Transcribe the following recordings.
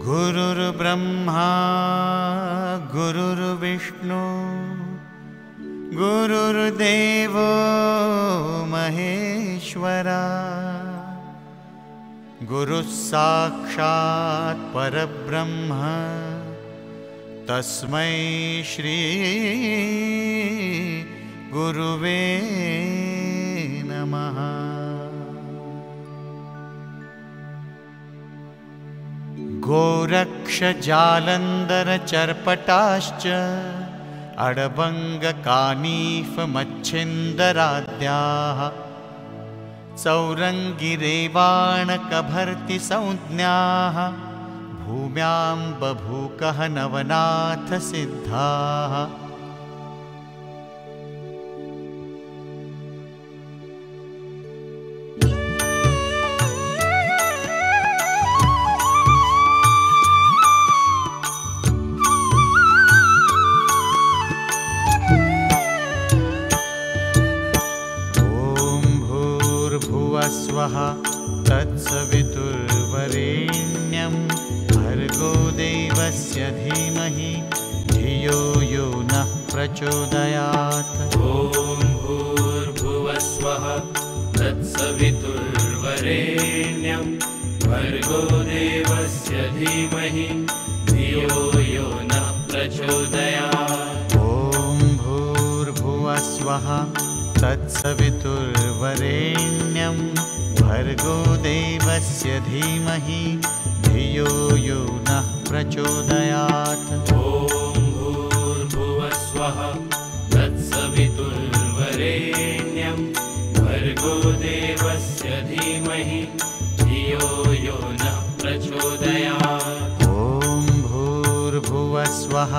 गुरुर्ब्रह्मा गुरुर्विष्णु गुरुर्देवो महेश्वरा गुरुः साक्षात् परब्रह्म तस्मै श्री गुरुवे नमः। गोरक्षजालन्धरचर्पटाश्च अडबङ्गकानीफमच्छिन्दराद्याः सौरङ्गिरेवाणकभर्तिसंज्ञाः भूम्यां बभूकः नवनाथसिद्धाः। स्वः तत्सवितुर्वरेण्यं भर्गो देवस्य धीमहि धियो यो नः प्रचोदयात्। ॐ भूर्भुवः स्वः तत्सवितुर्वरेण्यं भर्गो देवस्य धीमहि धियो यो नः प्रचोदयात्। ॐ भूर्भुवः स्वः तत्सवितुर्वरेण्यं भर्गो देवस्य धीमहि धियो यो नः प्रचोदयात्। ॐ भूर्भुवः स्वः तत्सवितुर्वरेण्यं भर्गो देवस्य धीमहि धियो यो नः प्रचोदयात्। ॐ भूर्भुवः स्वः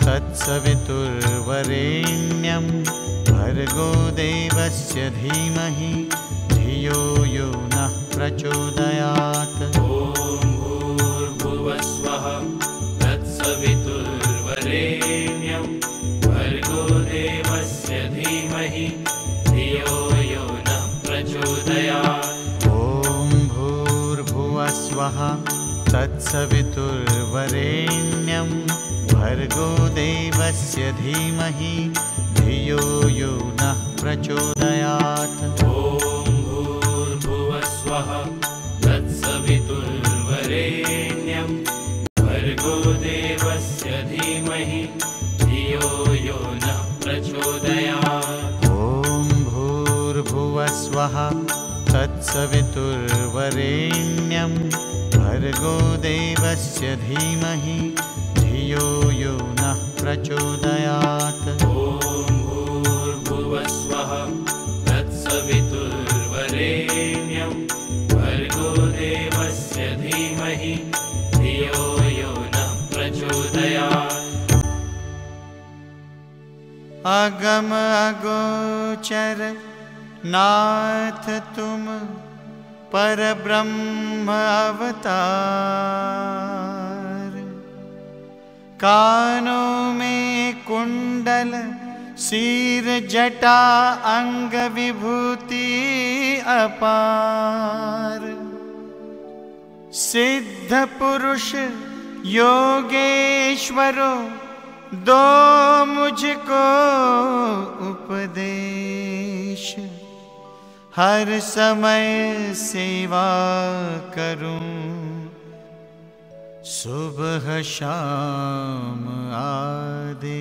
तत्सवितुर्वरेण्यं भर्गो देवस्य धीमहि धियो यो नः प्रचोदयात्। ॐ भूर्भुवः स्वः तत्सवितुर्वरेण्यं भर्गो देवस्य धीमहि धियो यो नः प्रचोदयात्। ॐ भूर्भुवः स्वः तत्सवितुर्वरेण्यं भर्गो देवस्य धीमहि धियो यो नः प्रचोदयात्। ॐ भूर्भुवः स्वः तत्सवितुर्वरेण्यं भर्गो देवस्य धीमहि धियो यो नः प्रचोदयात्। ॐ भूर्भुवः स्वः तत्सवितुर्वरेण्यं भर्गो देवस्य धीमहि धियो यो नः प्रचोदयात्। ॐ भूर्भुवः स्वः तत्सवितुर्वरेण्यं भर्गो देवस्य धीमहि धियो यो नः प्रचोदयात्। अगम अगोचर नाथ तुम परब्रह्म अवतार। कानों में कुंडल सिर जटा अंग विभूति अपार। सिद्ध पुरुष योगेश्वरो दो मुझको उपदेश। हर समय सेवा करूं सुबह शाम आदेश।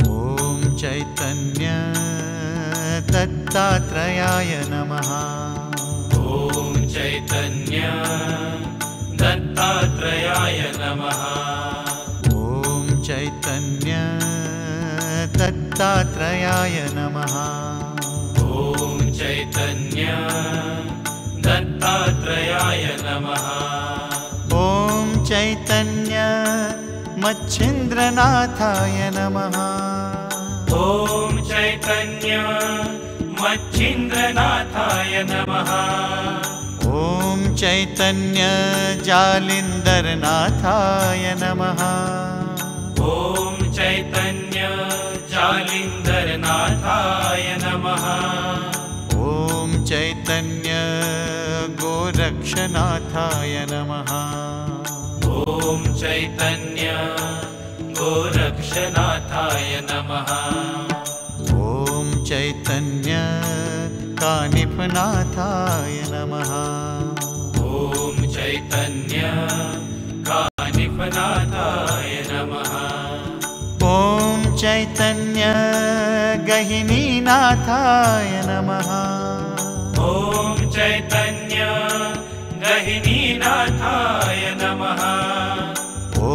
ॐ चैतन्य दत्तात्रेयाय नमः। ॐ चैतन्य दत्तात्रेयाय नमः। ॐ चैतन्य दत्तात्रेयाय नमः। ॐ चैतन्य दत्तात्रेयाय नमः। ॐ चैतन्य मच्छिन्द्रनाथाय नमः। ॐ चैतन्य मच्छिन्द्रनाथाय नमः। ॐ ॐ चैतन्य जालिन्दरनाथाय नमः। ॐ चैतन्य जालिन्दरनाथाय नमः। ॐ चैतन्य गोरक्षनाथाय नमः। ॐ चैतन्य गोरक्षनाथाय नमः। ॐ चैतन्य कानिफनाथाय नमः। ॐ चैतन्य कानिफनाथाय नमः। ॐ चैतन्य गहिनीनाथाय नमः। ॐ चैतन्य गहिनीनाथाय नमः। ॐ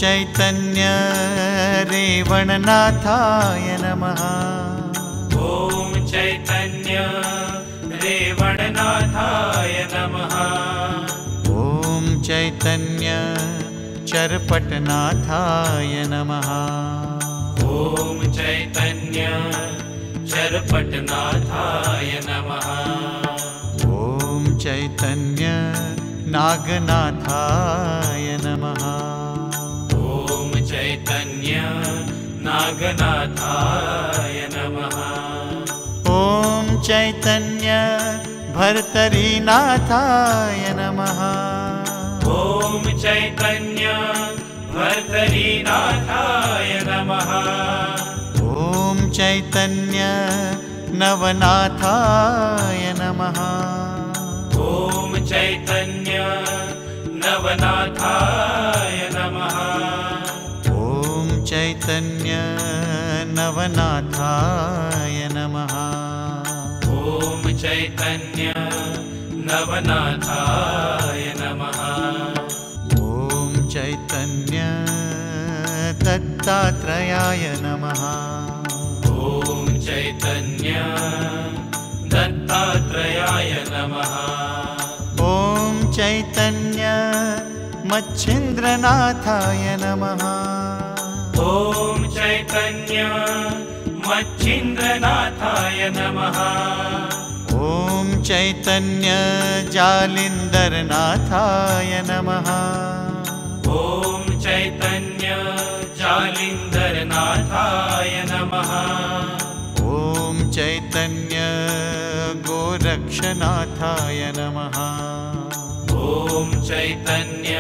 चैतन्य रेवणनाथाय नमः। ॐ चैतन्य रेवणनाथाय नमः। ॐ चैतन्य चरपटनाथाय नमः। ॐ चैतन्य चरपटनाथाय नमः। ॐ चैतन्य नागनाथाय नमः। ॐ चैतन्य नागनाथाय नमः। ॐ चैतन्य भर्तरीनाथाय नमः। ॐ चैतन्य भर्तरीनाथाय नमः। ॐ चैतन्य नवनाथाय नमः। ॐ चैतन्य नवनाथाय नमः। ॐ चैतन्य नवनाथाय नमः। ॐ चैतन्य नवनाथाय नमः। ॐ चैतन्य दत्तात्रेयाय नमः। ॐ चैतन्य दत्तात्रेयाय नमः। ॐ चैतन्य मच्छिन्द्रनाथाय नमः। ॐ चैतन्य मच्छिन्द्रनाथाय नमः। ॐ चैतन्य जालिन्दरनाथाय नमः। ॐ चैतन्य जालिन्दरनाथाय नमः। ॐ चैतन्य गोरक्षनाथाय नमः। ॐ चैतन्य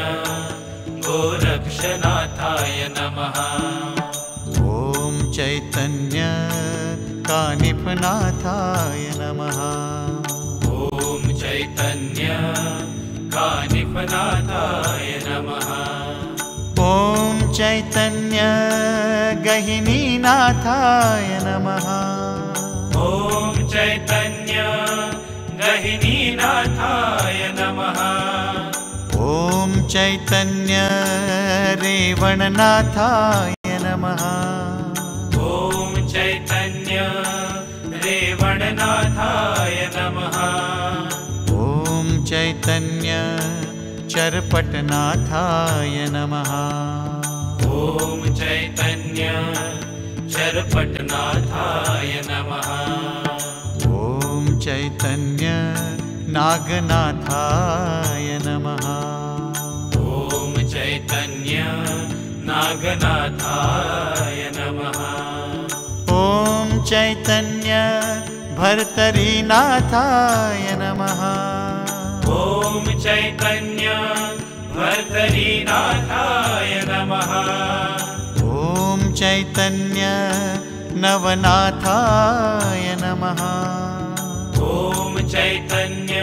गोरक्षनाथाय नमः। ॐ चैतन्य कानिफनाथाय नमः। ॐ चैतन्य कानिफनाथाय नमः। ॐ चैतन्य गहिनीनाथाय नमः। ॐ चैतन्य गहिनीनाथाय नमः। ॐ चैतन्य रेवणनाथाय नमः। ॐ चैतन्य रेवणनाथाय नमः। ॐ चैतन्य चरपटनाथाय नमः। ॐ चैतन्य चरपटनाथाय नमः। ॐ चैतन्य नागनाथाय नमः। ॐ चैतन्य नागनाथाय नमः। ॐ चैतन्य भर्तरीनाथाय नमः। ॐ चैतन्य भर्तरीनाथाय नमः। ॐ चैतन्य नवनाथाय नमः। ॐ चैतन्य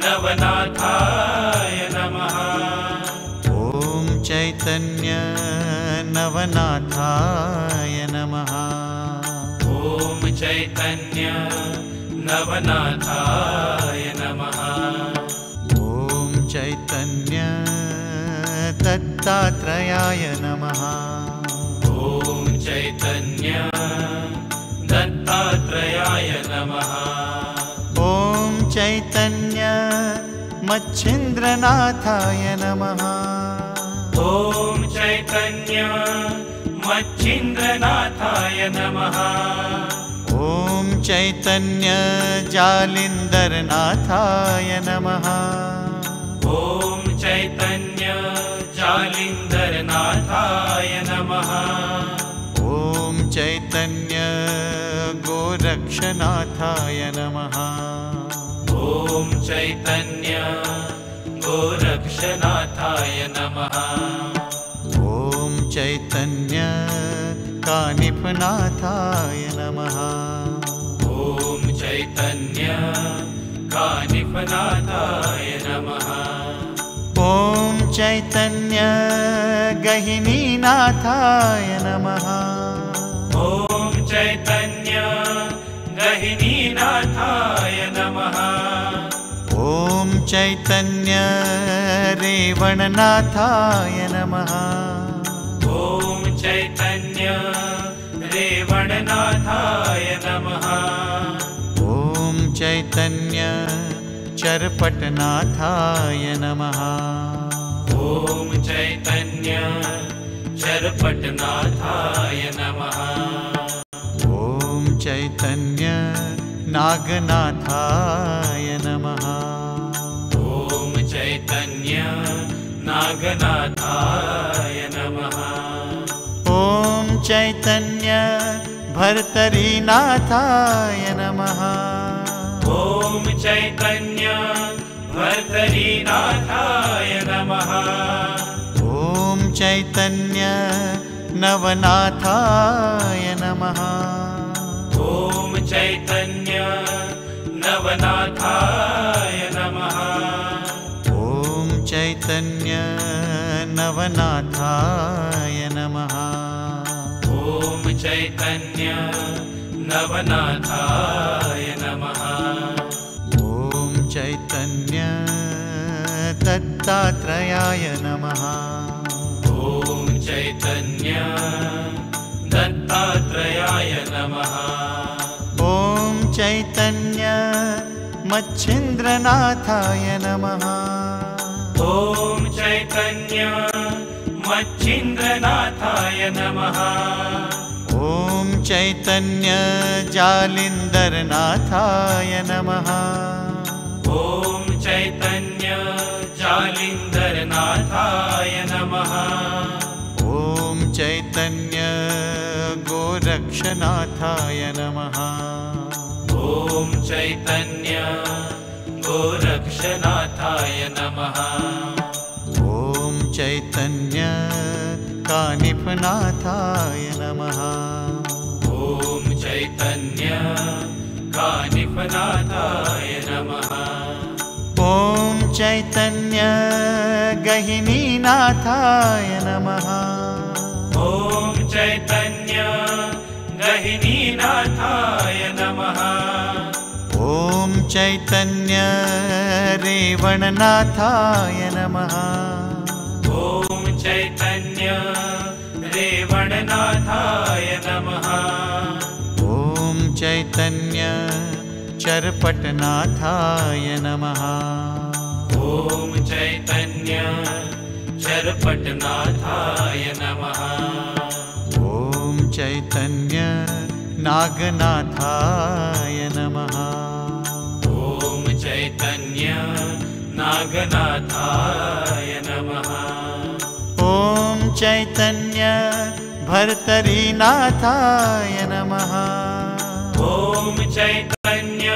नवनाथाय नमः। ॐ चैतन्य नवनाथाय नमः। ॐ चैतन्य नवनाथाय नमः। ॐ चैतन्य दत्तात्रेयाय नमः। ॐ चैतन्य दत्तात्रेयाय नमः। ॐ चैतन्य मच्छिन्द्रनाथाय नमः। ॐ चैतन्य मच्छिन्द्रनाथाय नमः। ॐ ॐ चैतन्य जालिन्दरनाथाय नमः। ॐ चैतन्य जालिन्दरनाथाय नमः। ॐ चैतन्य गोरक्षनाथाय नमः। ॐ चैतन्य गोरक्षनाथाय नमः। ॐ चैतन्य कानिफनाथाय नमः। ॐ चैतन्य कानिफनाथाय नमः। ॐ चैतन्य गहिनीनाथाय नमः। ॐ चैतन्य गहिनीनाथाय नमः। ॐ चैतन्य रेवणनाथाय नमः। ॐ चैतन्य रेवणनाथाय नमः। ॐ चैतन्य चरपटनाथाय नमः। ॐ चैतन्य चरपटनाथाय नमः। ॐ चैतन्य नागनाथाय नमः। ॐ चैतन्य नागनाथाय नमः। ॐ चैतन्य भर्तरीनाथाय नमः। ॐ चैतन्य भर्तरीनाथाय नमः। ॐ चैतन्य नवनाथाय नमः। ॐ चैतन्य नवनाथाय नमः। ॐ चैतन्य नवनाथाय नमः। ॐ चैतन्य नवनाथाय नमः। ॐ चैतन्य दत्तात्रेयाय नमः। ॐ चैतन्य दत्तात्रेयाय नमः। ॐ चैतन्य मच्छिन्द्रनाथाय नमः। ॐ चैतन्य मच्छिन्द्रनाथाय नमः। ॐ चैतन्य जालिन्दरनाथाय नमः। ॐ चैतन्य जालिन्दरनाथाय नमः। ॐ चैतन्य गोरक्षनाथाय नमः। ॐ चैतन्य गोरक्षनाथाय नमः। ॐ चैतन्य कानिफनाथाय नमः। ॐ चैतन्य कानिफनाथाय नमः। ॐ चैतन्य गहिनीनाथाय नमः। ॐ चैतन्य गहिनीनाथाय नमः। ॐ चैतन्य रेवणनाथाय नमः। ॐ चैतन्य रेवणनाथाय नमः। ॐ चैतन्य चरपटनाथाय नमः। ॐ चैतन्य चरपटनाथाय नमः। ॐ चैतन्य नागनाथाय नमः। ॐ चैतन्य नागनाथाय नमः। ॐ चैतन्य भर्तरीनाथाय नमः। ॐ चैतन्य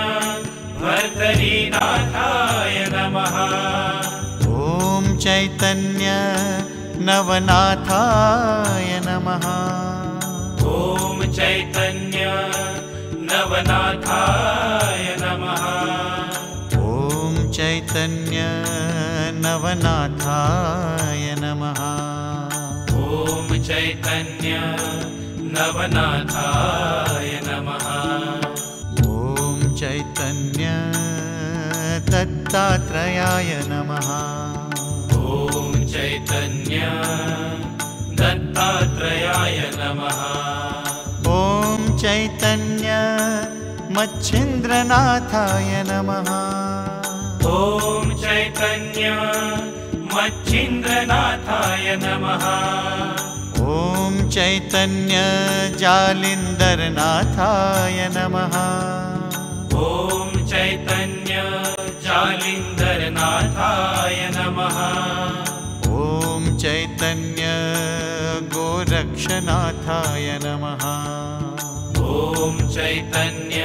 भर्तरीनाथाय नमः। ॐ चैतन्य नवनाथाय नमः। ॐ चैतन्य नवनाथाय नमः। ॐ चैतन्य नवनाथाय नमः। ॐ चैतन्य नवनाथाय नमः। ॐ चैतन्य दत्तात्रेयाय नमः। ॐ चैतन्य दत्तात्रेयाय नमः। ॐ चैतन्य मच्छिन्द्रनाथाय नमः। ॐ चैतन्य मच्छिन्द्रनाथाय नमः। ॐ चैतन्य जालिन्दरनाथाय नमः। ॐ चैतन्य जालिन्दरनाथाय नमः। ॐ चैतन्य गोरक्षनाथाय नमः। ॐ चैतन्य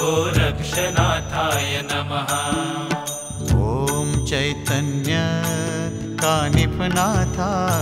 गोरक्षनाथाय नमः। ॐ चैतन्य कानिफनाथाय